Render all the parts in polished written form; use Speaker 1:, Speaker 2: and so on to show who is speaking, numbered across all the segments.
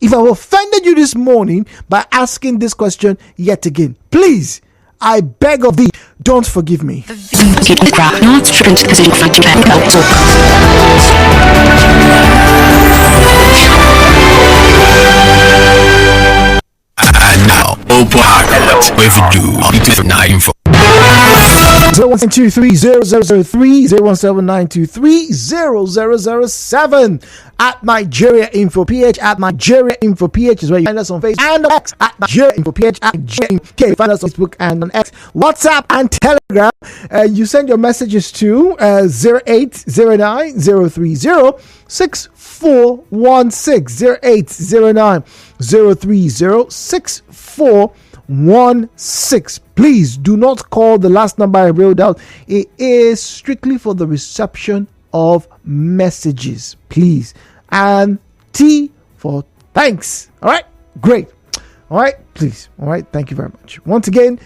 Speaker 1: if I've offended you this morning by asking this question yet again, please, I beg of thee, don't forgive me.
Speaker 2: And now, open heart with you on Nigeriainfo.
Speaker 1: 017230003 017930007 at Nigeriainfo PH at Nigeriainfo PH is where you find us on Facebook and on X at Nigeriainfo PH at Nigeriainfo. Find us on Facebook and on X, WhatsApp and Telegram. You send your messages to 0809 030 6416 0809 030 6416. Please do not call the last number I wrote out. It is strictly for the reception of messages, please. And T for thanks. All right, great. All right, please. All right, thank you very much. Once again,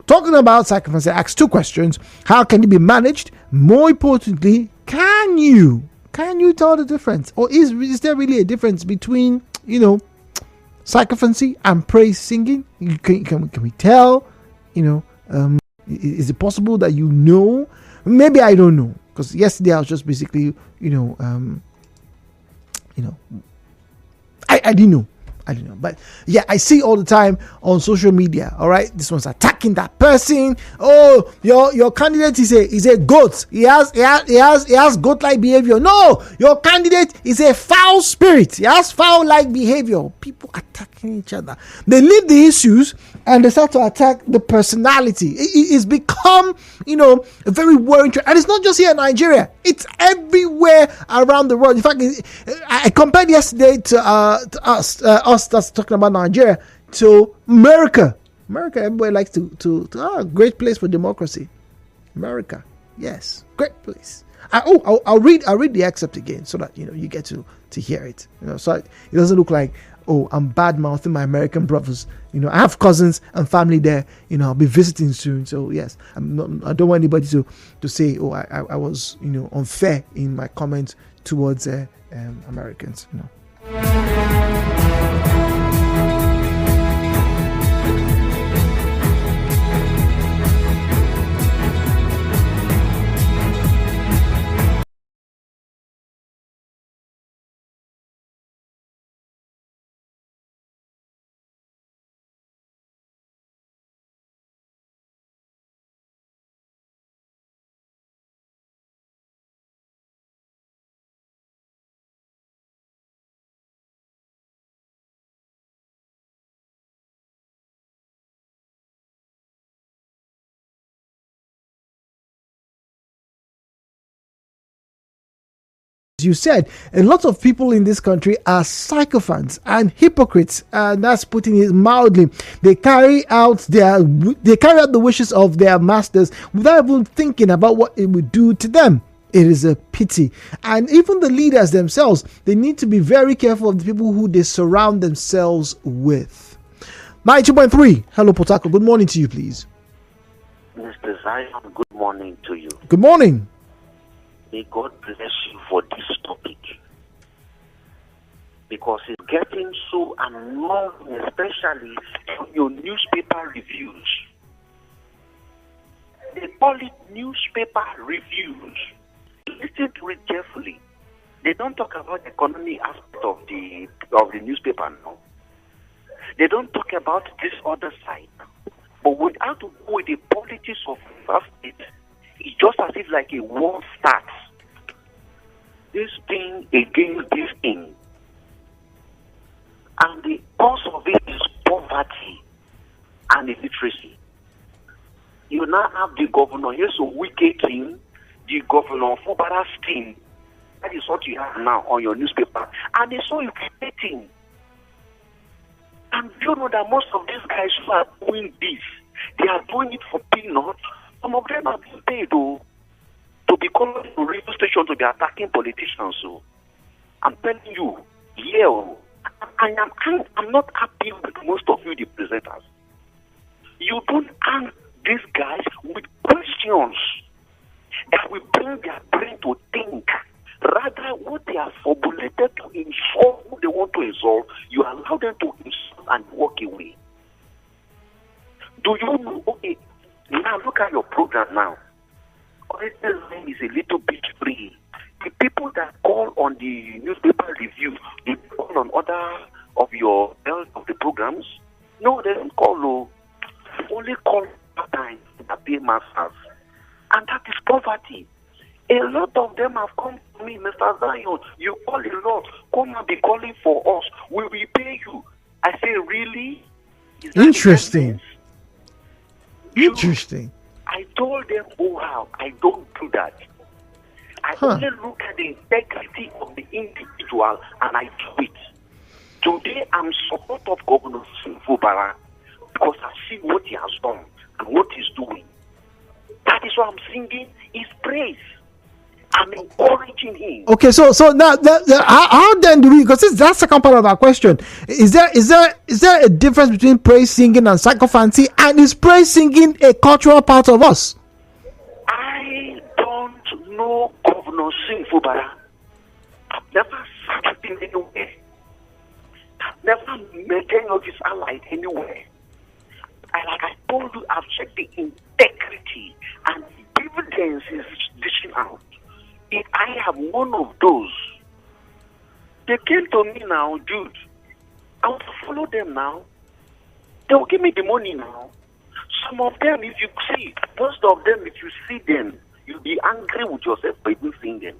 Speaker 1: talking about sycophancy, I asked two questions. How can it be managed? More importantly, can you tell the difference? Or is there really a difference between, sycophancy and praise singing? Can we tell? Is it possible that maybe I don't know, because yesterday I was just basically I didn't know, but yeah, I see all the time on social media. All right, this one's attacking that person. Oh, your candidate is a goat. He has goat-like behavior. No, your candidate is a foul spirit. He has foul-like behavior. People attacking each other. They leave the issues and they start to attack the personality. It's become, a very worrying trend. And it's not just here in Nigeria. It's everywhere around the world. In fact, I compared yesterday to us that's talking about Nigeria to America. Everybody likes to great place for democracy. America, yes, great place. I'll read the excerpt again so that you get to hear it. So it doesn't look like, I'm bad mouthing my American brothers. I have cousins and family there. I'll be visiting soon. So yes, I don't want anybody to say, I was unfair in my comments towards Americans. You said a lot of people in this country are sycophants and hypocrites, and that's putting it mildly. They carry out the wishes of their masters without even thinking about what it would do to them. It is a pity. And even the leaders themselves, they need to be very careful of the people who they surround themselves with. 92.3, hello Port Harcourt. Good morning to you, please.
Speaker 3: Mr. Zion, good morning to you.
Speaker 1: Good morning.
Speaker 3: May God bless you for this topic, because it's getting so annoying, especially on your newspaper reviews. They call it newspaper reviews. Listen to it carefully. They don't talk about the economy aspect of the newspaper now. They don't talk about this other side. But without to go with the politics of it, it's just as if like a war starts. This thing against this thing. And the cause of it is poverty and illiteracy. You now have the governor, here's a wicked thing, the governor for Bara's team. That is what you have now on your newspaper. And it's so irritating. And you know that most of these guys who are doing this, they are doing it for peanuts. Some of them are being paid to be called to radio station to be attacking politicians. So I'm telling you, I'm not happy with most of you, the presenters. You don't ask these guys with questions that will bring their brain to think, Rather, what they are formulated to insult who they want to insult, you allow them to insult and walk away. Do you know? Okay, now look at your program now. Original line is a little bit free. The people that call on the newspaper review, they call on other of your of the programs. No, they don't call. No, only call part-time that pay masters, and that is poverty. A lot of them have come to me, Mr. Zion. You call a lot. Come and be calling for us. We will pay you. I say, really?
Speaker 1: Interesting. Interesting.
Speaker 3: I told them, oh, how I don't do that. I only look at the integrity of the individual and I do it. Today, I'm support of Governor Fubara because I see what he has done and what he's doing. That is why I'm singing his praise. I'm encouraging him.
Speaker 1: Okay, so now how then do we? Because that's the second part of our question. Is there a difference between praise singing and sycophancy? And is praise singing a cultural part of us?
Speaker 3: I don't know Governor Fubara. I've never sat him anywhere. I've never met any of his allies anywhere. Like I told you, I've checked the integrity and the evidence is dishing out. If I have one of those, they came to me now, dude. I want to follow them now. They will give me the money now. Some of them, if you see, most of them, if you see them, you'll be angry with yourself for even seeing them.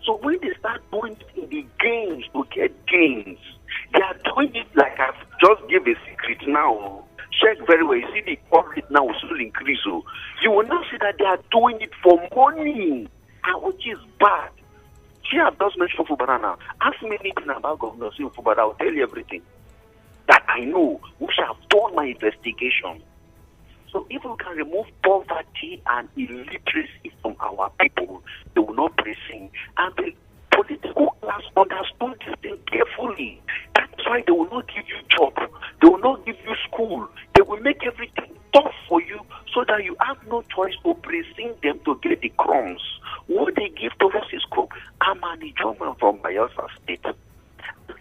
Speaker 3: So when they start doing it in the games to get gains, they are doing it like I've just give a secret now. Check very well. You see the corporate now will still increase. So you will now see that they are doing it for money. And which is bad. She have just mentioned Fubara now. Ask me anything about Governor Fubara, I'll tell you everything that I know, which I have done my investigation. So if we can remove poverty and illiteracy from our people, they will not be seen. And the political class understood this thing carefully. That's why they will not give you job. They will not give you school. They will make everything tough for you so that you have no choice to pressing them to get the crumbs. What they give to us is cook. I'm an Ijoman from Bayelsa State.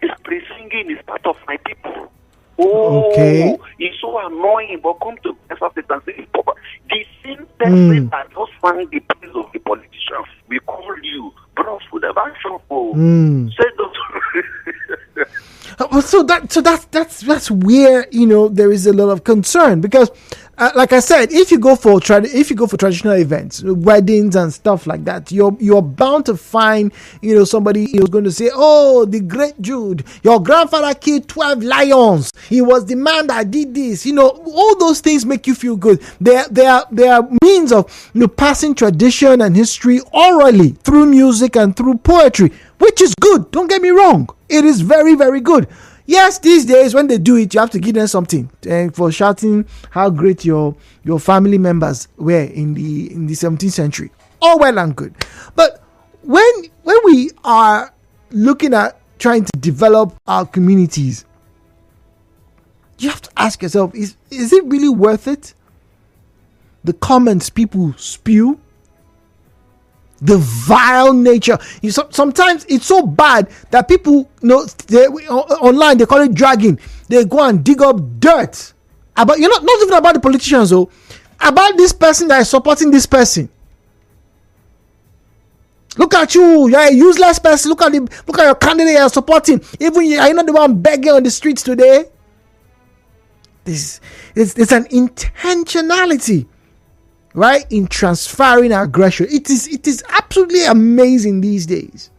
Speaker 3: This pre-singing is part of my people. Oh, okay. It's so annoying, but come to Bayelsa State and say, the same person that just sang the praise of the politician, we call you, bros, with a action for.
Speaker 1: So that's where there is a lot of concern because, like I said, if you go for traditional events, weddings and stuff like that, you're bound to find somebody who's going to say, "Oh, the great Jude, your grandfather killed 12 lions. He was the man that did this." All those things make you feel good. They are means of passing tradition and history orally through music and through poetry, which is good. Don't get me wrong. It is very, very good. Yes, these days when they do it, you have to give them something for shouting how great your family members were in the 17th century. All well and good. But when we are looking at trying to develop our communities, you have to ask yourself, is it really worth it? The comments people spew, the vile nature. Sometimes it's so bad that people online they call it dragging. They go and dig up dirt about not even about the politicians, about this person that is supporting this person. Look at you, you're a useless person. Look at your candidate you're supporting. Even are you not the one begging on the streets today? It's an intentionality, right, in transferring aggression. It is absolutely amazing these days,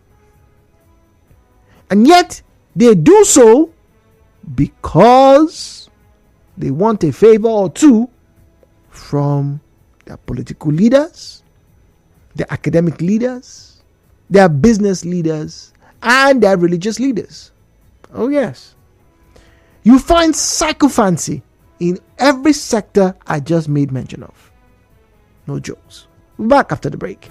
Speaker 1: and yet they do so because they want a favor or two from their political leaders, their academic leaders, their business leaders, and their religious leaders. Oh yes, you find sycophancy in every sector I just made mention of. No jokes. Back after the break.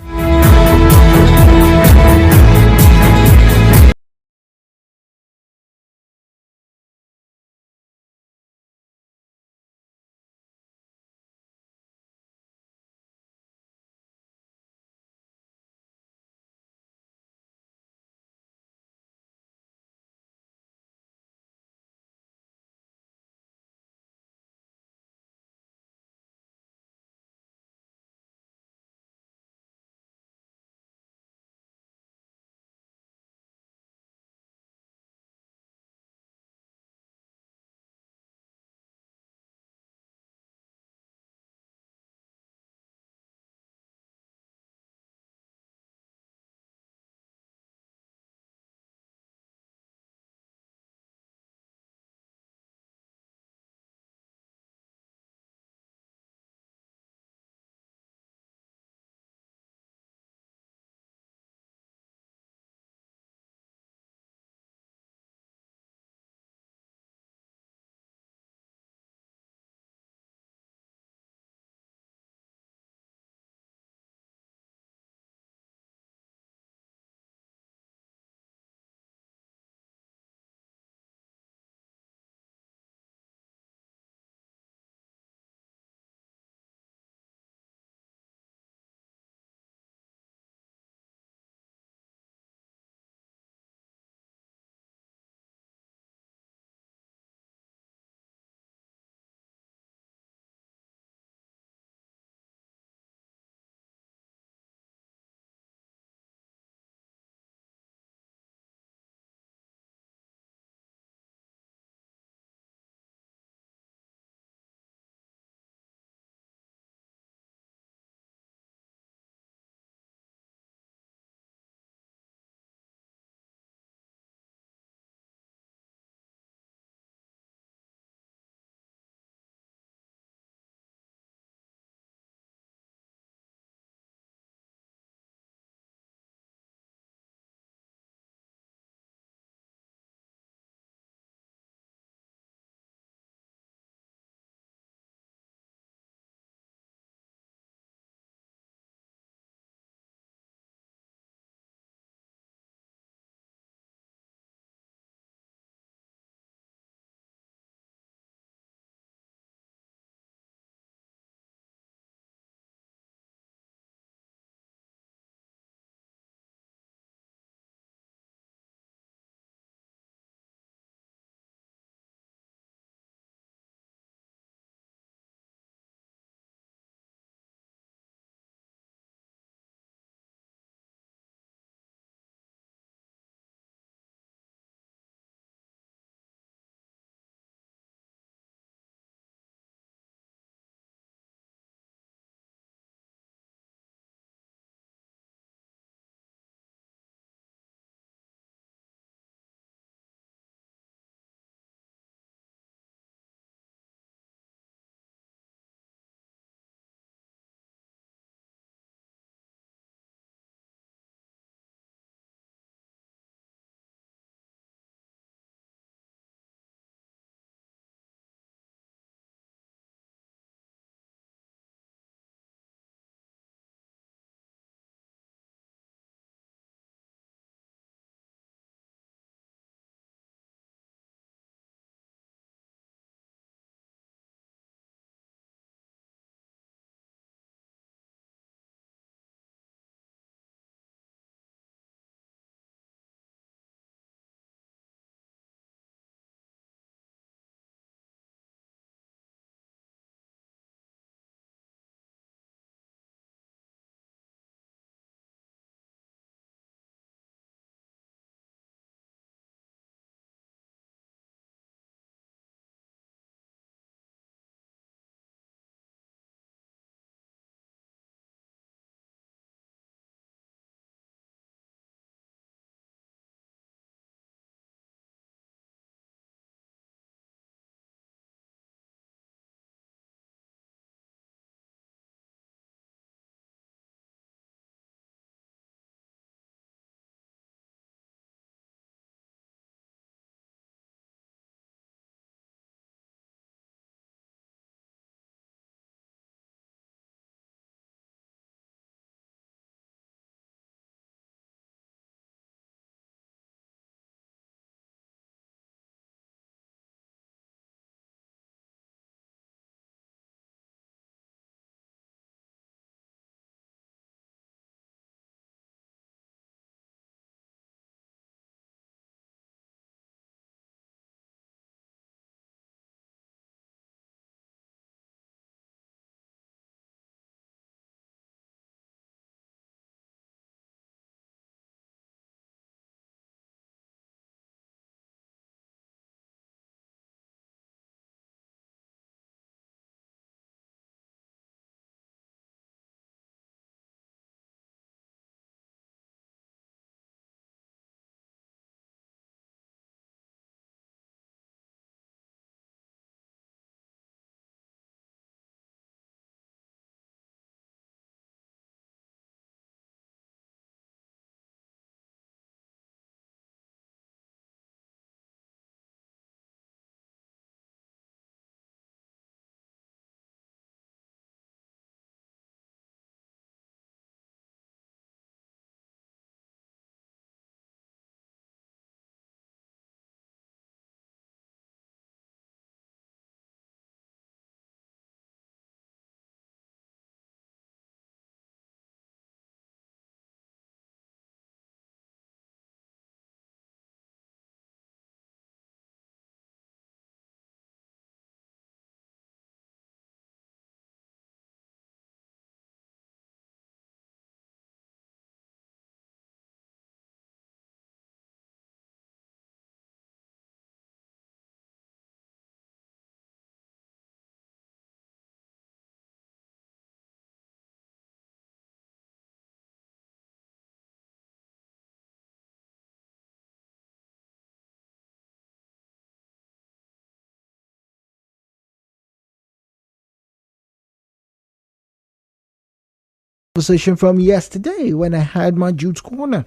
Speaker 1: conversation from yesterday when I had my Jude's Corner.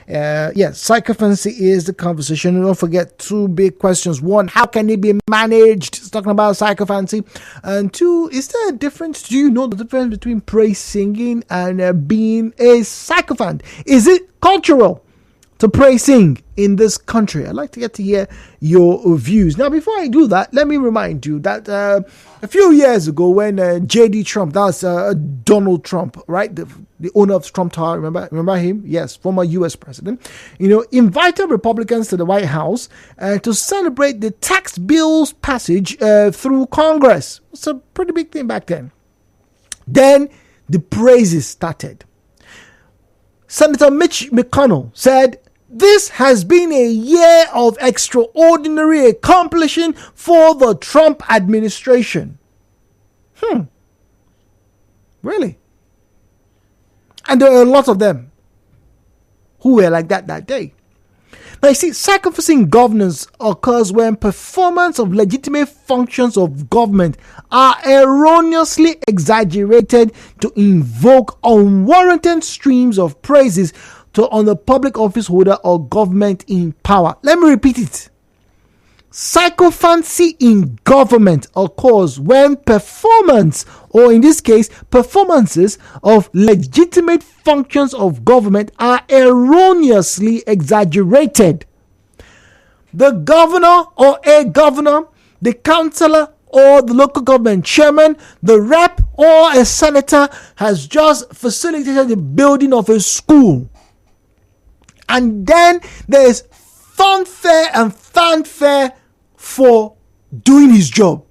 Speaker 1: Yes, sycophancy is the conversation. Don't forget 2 big questions. 1, how can it be managed? It's talking about sycophancy. And 2, is there a difference? Do you know the difference between praise singing and being a sycophant? Is it cultural to praise sing in this country? I'd like to get to hear your views. Now, before I do that, let me remind you that a few years ago when J.D. Trump, that was Donald Trump, right? The owner of Trump Tower, remember him? Yes, former U.S. president, invited Republicans to the White House to celebrate the tax bill's passage through Congress. It's a pretty big thing back then. Then the praises started. Senator Mitch McConnell said, "This has been a year of extraordinary accomplishment for the Trump administration." Really? And there are a lot of them who were like that day. Now, you see, sycophancy in governance occurs when performance of legitimate functions of government are erroneously exaggerated to invoke unwarranted streams of praises on the public office holder or government in power. Let me repeat it. Sycophancy in government occurs when performance, or in this case, performances of legitimate functions of government are erroneously exaggerated. The governor or a governor, the councillor or the local government chairman, the rep or a senator has just facilitated the building of a school. And then there is fanfare and fanfare for doing his job.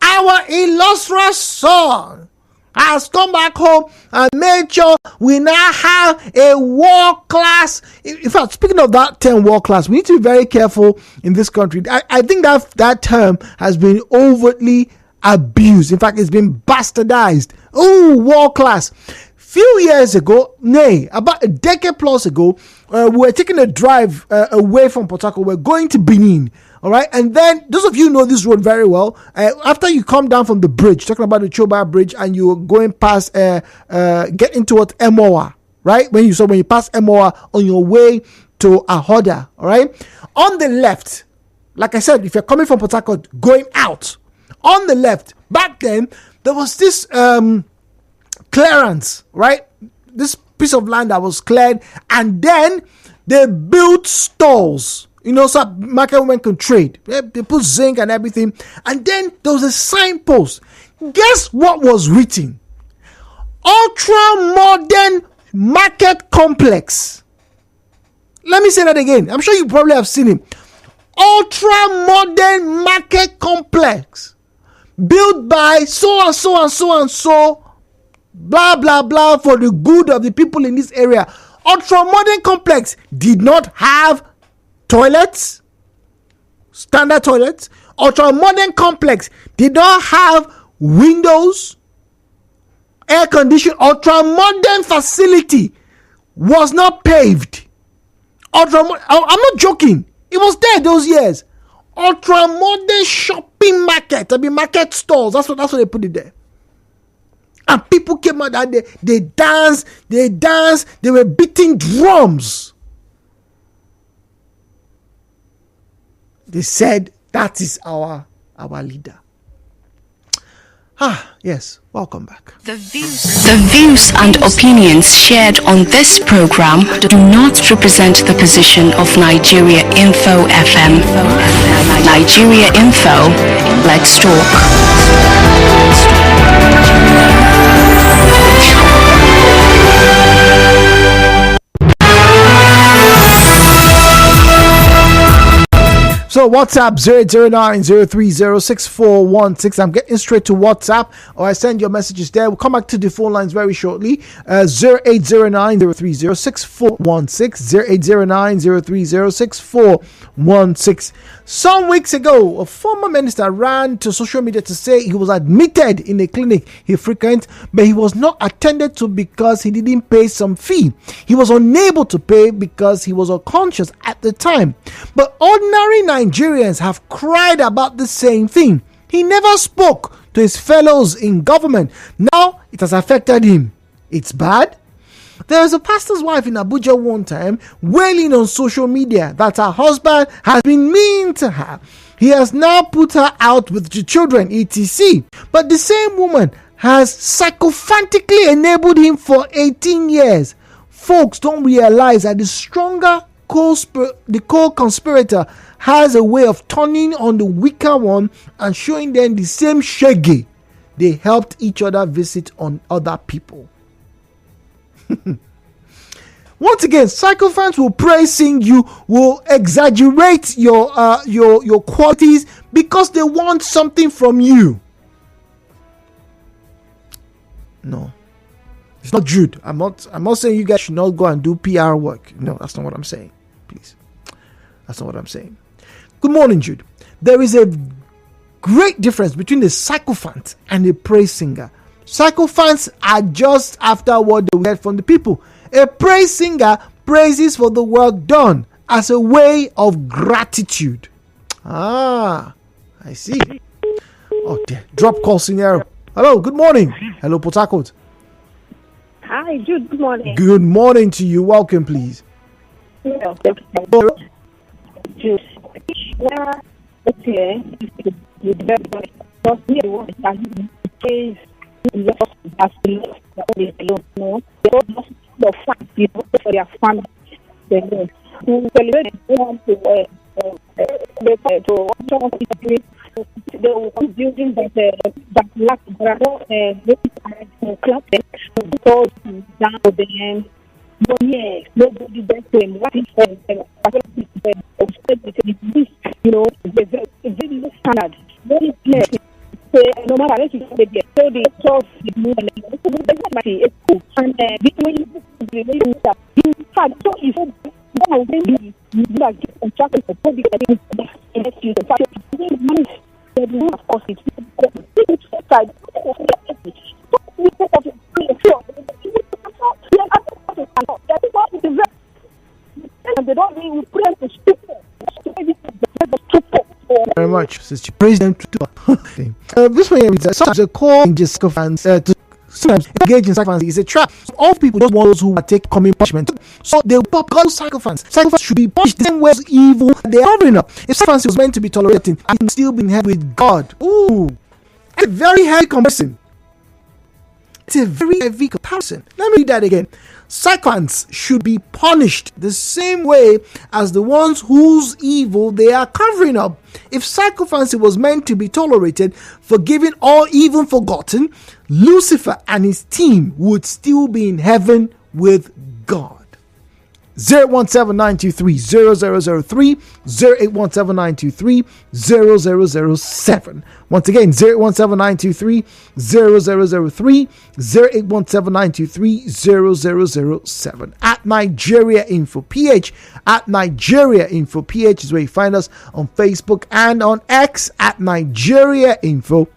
Speaker 1: Our illustrious son has come back home and made sure we now have a world class. In fact, speaking of that term world class, we need to be very careful in this country. I think that term has been overtly abused. In fact, it's been bastardized. Oh, world class. Few years ago, about a decade plus ago, we were taking a drive away from Port Harcourt. We're going to Benin. All right. And then those of you know this road very well. After you come down from the bridge, talking about the Choba Bridge, and you're going past, getting towards Emoa, right? When you pass Emoa on your way to Ahoda, all right? On the left, like I said, if you're coming from Port Harcourt, going out, on the left, back then, there was this clearance, right? This piece of land that was cleared, and then they built stalls. So market women can trade. They put zinc and everything. And then there was a signpost. Guess what was written? Ultra modern market complex. Let me say that again. I'm sure you probably have seen it. Ultra modern market complex. Built by so and so and so and so. Blah, blah, blah, for the good of the people in this area. Ultra modern complex did not have toilets, standard toilets. Ultra modern complex did not have windows, air conditioning. Ultra modern facility was not paved. I'm not joking. It was there those years. Ultra modern shopping market. Market stores. That's what they put it there. And people came out that day. They danced. They were beating drums. They said that is our leader. Yes, welcome back.
Speaker 4: The views and opinions shared on this program do not represent the position of Nigeriainfo FM. Nigeriainfo, let's talk.
Speaker 1: So WhatsApp 00903064116. I'm getting straight to WhatsApp, or I send your messages there. We'll come back to the phone lines very shortly. 0809030616. 0809030616. Some weeks ago, a former minister ran to social media to say he was admitted in a clinic he frequents, but he was not attended to because he didn't pay some fee. He was unable to pay because he was unconscious at the time. But ordinary Nigerians have cried about the same thing. He never spoke to his fellows in government. Now it has affected him. it's bad? There was a pastor's wife in Abuja one time wailing on social media that her husband has been mean to her. He has now put her out with the children, etc. But the same woman has sycophantically enabled him for 18 years. Folks don't realize that the co-conspirator has a way of turning on the weaker one and showing them the same shaggy they helped each other visit on other people. Once again, sycophants will praising you, will exaggerate your qualities because they want something from you. No, it's not Jude. I'm not saying you guys should not go and do PR work. No, that's not what I'm saying. Please, that's not what I'm saying. Good morning, Jude. There is a great difference between the sycophant and the praise singer. Sycophants are just after what they get from the people. A praise singer praises for the work done as a way of gratitude. Ah, I see. Oh dear. Drop call scenario. Hello, good morning. Hello, Port Harcourt.
Speaker 5: Hi, Jude. Good morning.
Speaker 1: Good morning to you. Welcome, please.
Speaker 5: Yeah, Jude. Yeah, okay. For their family, they will come building that lack club because down to them. But yes, nobody does them. What is it's very low standard, very clear. No matter what you say, so the talk is moving. It's cool. And between you had so if you are contracted for public, you the fact that of course it's side. They don't really pray to speak.
Speaker 1: Very much, since you praise them this way is sometimes a call in just sycophants to sometimes engage in sycophancy is a trap. So all people don't want those who take coming punishment. So they will pop all sycophants. Sycophants should be punished the same way as evil they are covering up. If sycophancy was meant to be tolerated, I can still be in heaven with God. Ooh, that's a very heavy comparison. It's a very heavy comparison. Let me read that again. Sycophants should be punished the same way as the ones whose evil they are covering up. If sycophancy was meant to be tolerated, forgiven or even forgotten, Lucifer and his team would still be in heaven with God. 017-923-0003, 0817923-0007. Once again, 017-923-0003, 0817923-0007. At Nigeriainfo PH, at Nigeriainfo PH is where you find us on Facebook and on X at Nigeriainfo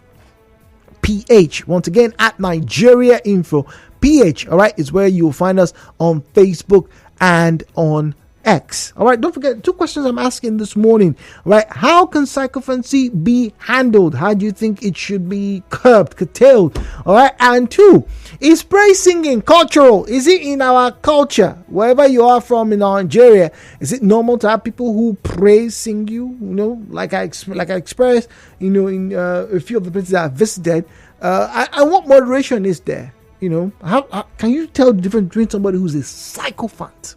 Speaker 1: PH. Once again, at Nigeriainfo PH, all right, is where you'll find us on Facebook and on X. All right, don't forget 2 questions I'm asking this morning. All right, how can sycophancy be handled? How do you think it should be curbed, curtailed? All right, and 2, is praise singing cultural? Is it in our culture? Wherever you are from in Nigeria, is it normal to have people who praise sing you? You know, like I expressed, you know, in a few of the places I visited. I what moderation is there? You know, how can you tell the difference between somebody who's a sycophant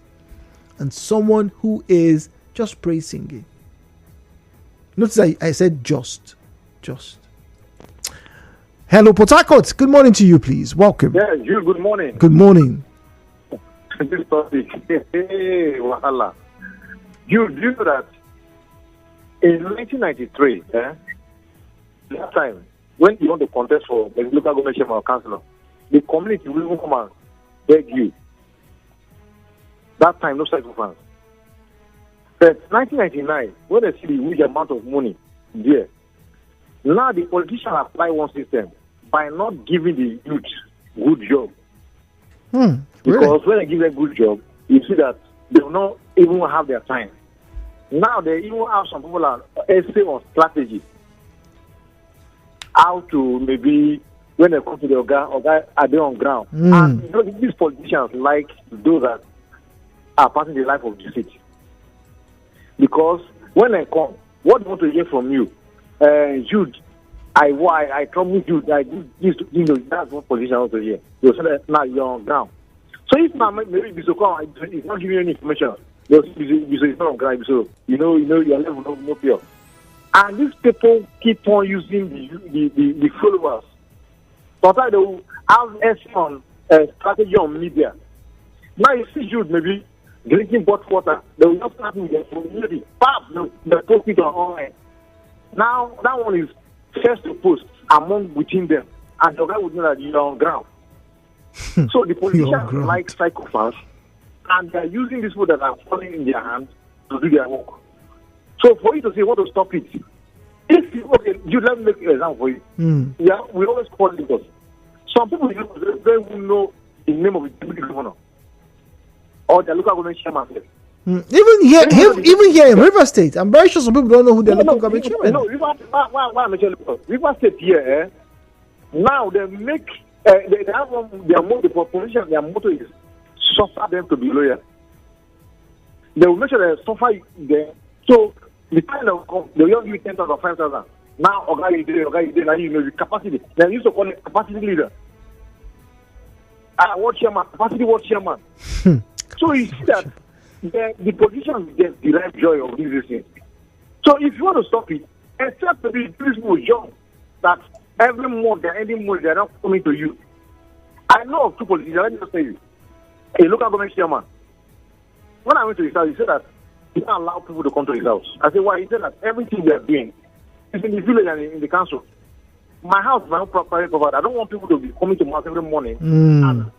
Speaker 1: and someone who is just praise singing? Notice I said just. Hello, Port Harcourt. Good morning to you, please. Welcome.
Speaker 6: Yeah, you. Good morning.
Speaker 1: Good morning.
Speaker 6: This topic. Hey, wahala. You know that in 1993, that time when you want to contest for the local government chairman or councillor, the community will come and beg you. That time, no sycophants. But 1999, when they see the huge amount of money there, now the politicians apply one system by not giving the youth good job. Because when they give them good job, you see that they will not even have their time. Now they even have some people that essay on strategy, how to maybe when they come to the Oga are they on ground. And you know, these politicians like those that are passing the life of the city. Because when they come, what they want to hear from you? Jude, I promise you that you know, that's what politicians want to hear. They'll say that now you're on ground. So if now maybe Bisoko is not giving you any information, they'll say it's not on ground, so you know your level no pure. And these people keep on using the followers. Sometimes they will have on strategy on media. Now you see Jude maybe drinking bottled water, they will not start with their community. They post it online. Now that one is first to post within them, and the guy would know that you're on ground. So the politicians like sycophants, and they're using these people that are falling in their hands to do their work. So for you to say what to stop it, if you let me make an example for you. Yeah, we always call Lagos. Some people don't know the name of the deputy governor or the local government chairman.
Speaker 1: Even here in River State, I'm very sure some people don't know who the local government chairman is.
Speaker 6: No, River State here. Now they make they have their motto, the population, their motto is suffer them to be loyal. They will make sure they suffer them. So the time they will come, they will give you 10,000 or 5,000. Now, now you know the capacity. They used to call it capacity leader. What chairman? Capacity what chairman? So you see that the politicians get derive joy of this thing. So if you want to stop it, except to be people young that every month they're ending money, they're not coming to you. I know of two politicians, let me just tell you. A local government chairman. When I went to his house, he said that he can't allow people to come to his house. I said, why? He said that everything they're doing is in the village and in the council. My house, my own private property. I don't want people to be coming to my house every morning. And,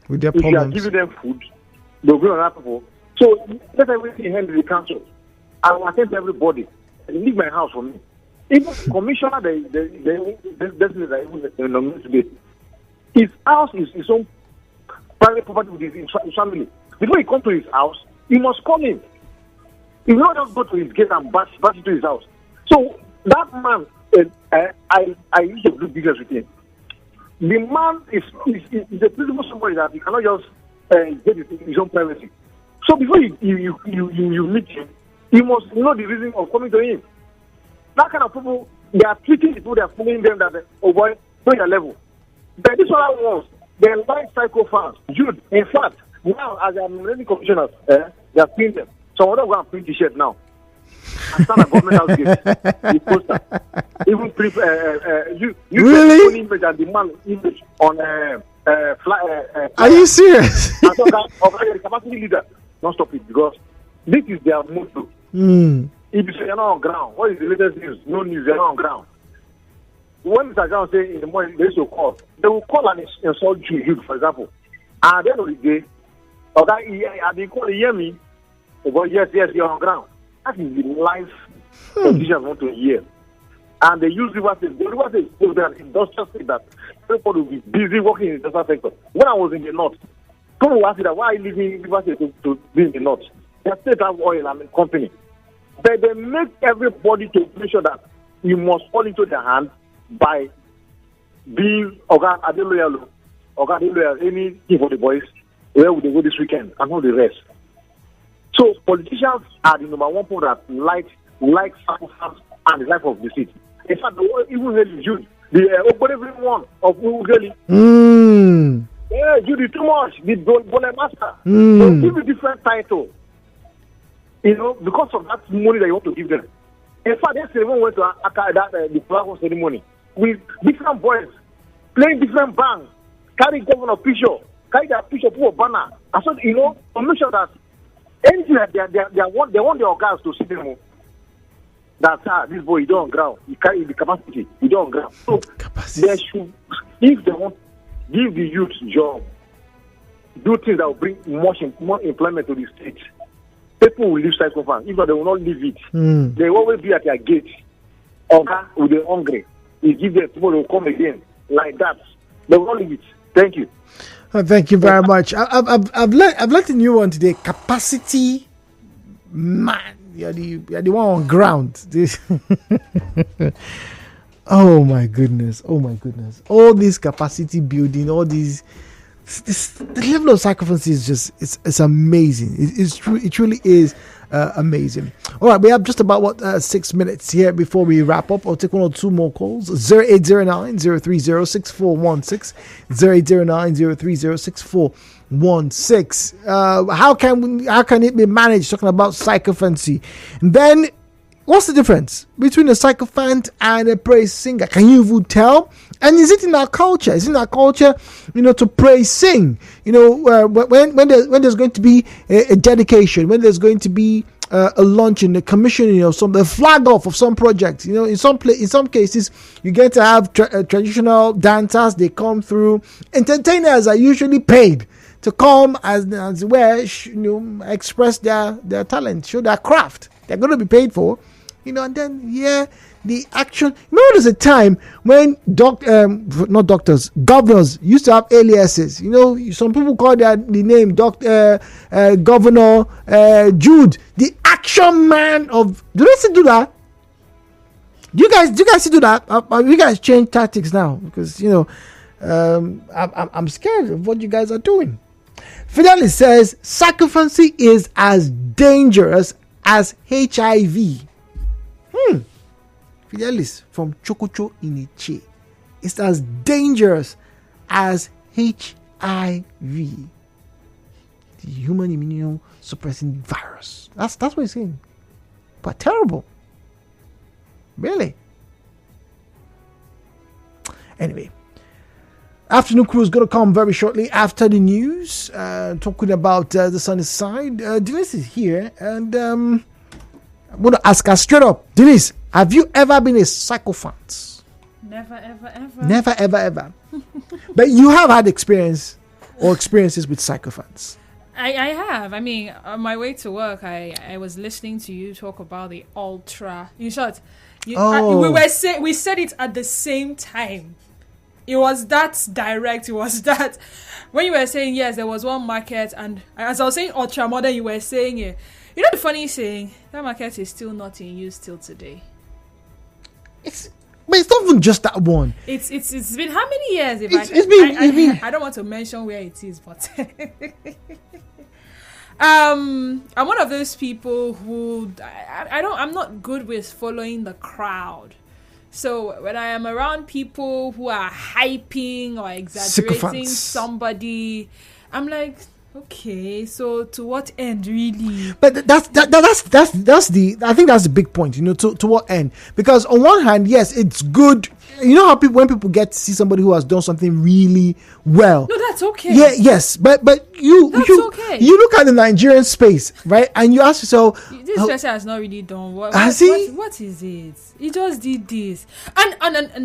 Speaker 1: with their
Speaker 6: if
Speaker 1: problems.
Speaker 6: you are giving them food, they'll be on that people. So let everything handle the council. I will attend to everybody. And leave my house for me. Even commissioner, his house is his own private property with his family. Before he comes to his house, he must call him. He will not just go to his gate and bash into his house. So that man, I used to do business with him. The man is a principal somebody that you cannot just get his own privacy. So before you meet him, you must know the reason of coming to him. That kind of people, they are treating people, they are fooling them that, oh boy, know your level. But this other ones, they like sycophants. Jude, in fact, now as I'm already commissioners, they are printing them. So I'm going to go and print t-shirt now. And stand at government house gate. The poster. Even print, you
Speaker 1: really?
Speaker 6: Image and the man image on
Speaker 1: Are you serious?
Speaker 6: And so the capacity leader, don't stop it because this is their motto. If you say you're not on ground, what is the latest news? No news, you're not on ground. When Mr. Ground say in the morning they should call, they will call and insult you, for example. And at the end of the day, they call hear me. But yes, you're on ground. That is the life politicians want to hear. And they use River State. The River State is an industrial state that everybody will be busy working in the industrial sector. When I was in the north, people will ask me that why are you leaving River State to be in the north? They state have oil and company. But they make everybody to make sure that you must fall into their hands by being Adeloyalo, anything for the boys, where would they go this weekend, and all the rest. So politicians are the number one people that like sacrifice and the life of the city. In fact, even really Jude, everyone of Ugeli. Yeah, Jude is too much. The Bole Master. So give a different title. You know, because of that money that you want to give them. In fact, they even went to the platform ceremony with different boys playing different bands, carry governor picture, carry their picture, put a banner. And so, you know, to make sure that anything that they want their guys to see them. That this boy, you don't on ground. You carry the capacity, you don't on ground. So they should, if they want, give the youth job, do things that will bring more employment to the state. People will leave sycophants. If not, they will not leave it. They will always be at their gate. With the hungry. You give them, tomorrow they will come again. Like that. They will not leave it. Thank you.
Speaker 1: Thank you very much. I've learned a new one today. Capacity man. You're the one on ground. Oh my goodness. All this capacity building, all these, the level of sycophancy is just, it's amazing. It's true. It truly is amazing. All right, we have just about 6 minutes here before we wrap up. I'll take one or two more calls. 0809-030-6416, 0809-030-6416. How can it be managed? Talking about sycophancy, and then what's the difference between a sycophant and a praise singer? Can you even tell? And is it in our culture? Is it in our culture, to praise sing? When there's going to be a dedication, when there's going to be a launching, a commissioning of a flag off of some project. In some cases, you get to have traditional dancers. They come through. Entertainers are usually paid to come as express their talent, show their craft. They're going to be paid for. And then the action. Remember, there's a time when not doctors, governors used to have aliases. Some people call the name Governor Jude, the action man of. Do they still do that? Do you guys still do that? You guys change tactics now because I'm scared of what you guys are doing. Fidelis says sycophancy is as dangerous as HIV. Fidelis from Chokocho Iniche. It's as dangerous as HIV, the human immune suppressing virus. That's what he's saying. But terrible. Really. Anyway, afternoon crew is going to come very shortly after the news, talking about the sunny side. Denise is here, and I'm going to ask her straight up. Denise, have you ever been a sycophant?
Speaker 7: Never, ever, ever.
Speaker 1: Never, ever, ever. But you have had experiences with sycophants.
Speaker 7: I have. I mean, on my way to work, I was listening to you talk about the ultra. In short, we said it at the same time. It was that direct. It was that when you were saying yes, there was one market, and as I was saying ultra modern, you were saying it. The funny thing, that market is still not in use till today.
Speaker 1: But it's not even just that one.
Speaker 7: It's been how many years? I don't want to mention where it is, but I'm one of those people who I'm not good with following the crowd. So when I am around people who are hyping or exaggerating somebody, I'm like, okay, so to what end, really?
Speaker 1: But that's the I think that's the big point. To what end? Because on one hand, yes, it's good. You know how when people get to see somebody who has done something really well.
Speaker 7: No, that's okay.
Speaker 1: Yeah, yes, but you
Speaker 7: okay.
Speaker 1: You look at the Nigerian space, right, and you ask yourself,
Speaker 7: this person has not really done what is it? He just did this, and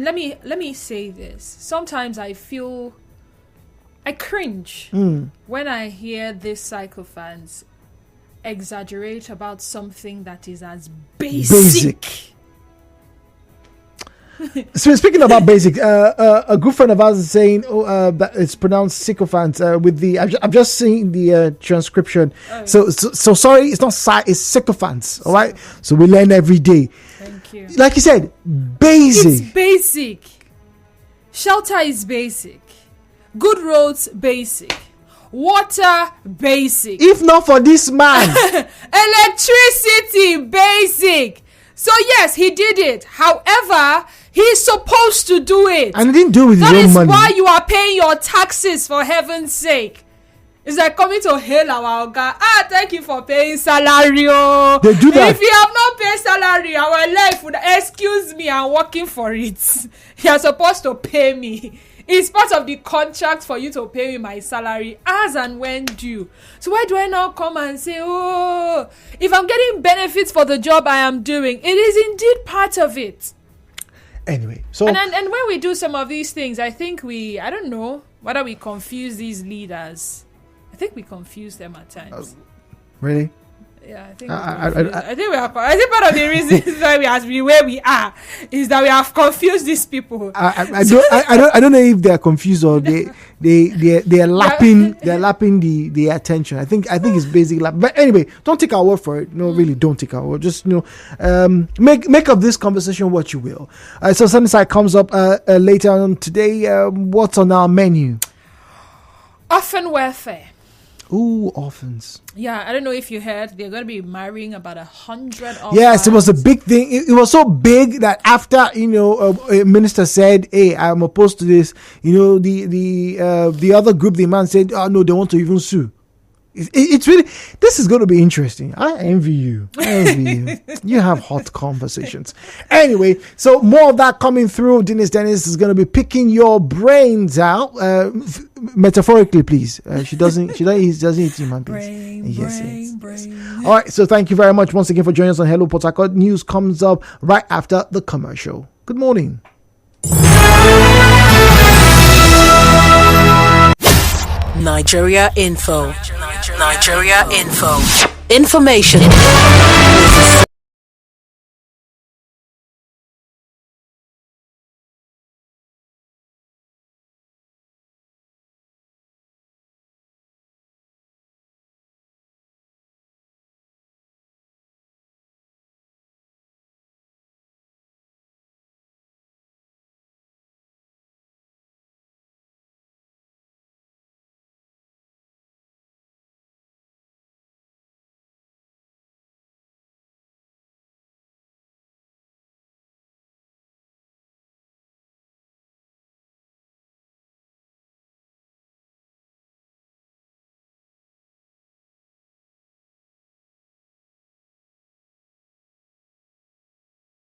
Speaker 7: let me say this. Sometimes I cringe when I hear these sycophants exaggerate about something that is as basic.
Speaker 1: So speaking about basic, a good friend of ours is saying that it's pronounced sycophant with the. I've just seen the transcription. Oh, yeah. So sorry, it's not it's sycophants. All right. So we learn every day.
Speaker 7: Thank you.
Speaker 1: Like you said, basic.
Speaker 7: It's basic. Shelter is basic. Good roads, basic. Water, basic.
Speaker 1: If not for this man.
Speaker 7: Electricity, basic. So yes, he did it. However, he's supposed to do it.
Speaker 1: And he didn't do it with his own money.
Speaker 7: That is why you are paying your taxes, for heaven's sake. It's like coming to hail our Oga. Thank you for paying salary.
Speaker 1: They do that.
Speaker 7: If you have not paid salary, our life would, excuse me, I'm working for it. You are supposed to pay me. It's part of the contract for you to pay me my salary as and when due. So why do I now come and say, if I'm getting benefits for the job I am doing, it is indeed part of it.
Speaker 1: Anyway, so...
Speaker 7: And when we do some of these things, I think I don't know whether we confuse these leaders. I think we confuse them at times.
Speaker 1: Really?
Speaker 7: Yeah, I think I think we are. I think part of the reason why we are where we are is that we have confused these people.
Speaker 1: I don't know if they are confused or they are lapping the attention. I think it's basically lap. But anyway, don't take our word for it. No, really, don't take our word. Just make of this conversation what you will. So Sunnyside comes up later on today. What's on our menu?
Speaker 7: Orphan welfare.
Speaker 1: Ooh, orphans.
Speaker 7: Yeah, I don't know if you heard, they're going to be marrying about 100 orphans.
Speaker 1: Yes, it was a big thing. It was so big that after, a minister said, hey, I'm opposed to this, the other group, the man said, oh, no, they want to even sue. It's really, this is going to be interesting. I envy you. You have hot conversations. Anyway, so more of that coming through. Dennis is going to be picking your brains out, metaphorically, please. He doesn't eat human beings. Brain. All right. So thank you very much once again for joining us on Hello Port Harcourt. News comes up right after the commercial. Good morning.
Speaker 8: Nigeriainfo. Information with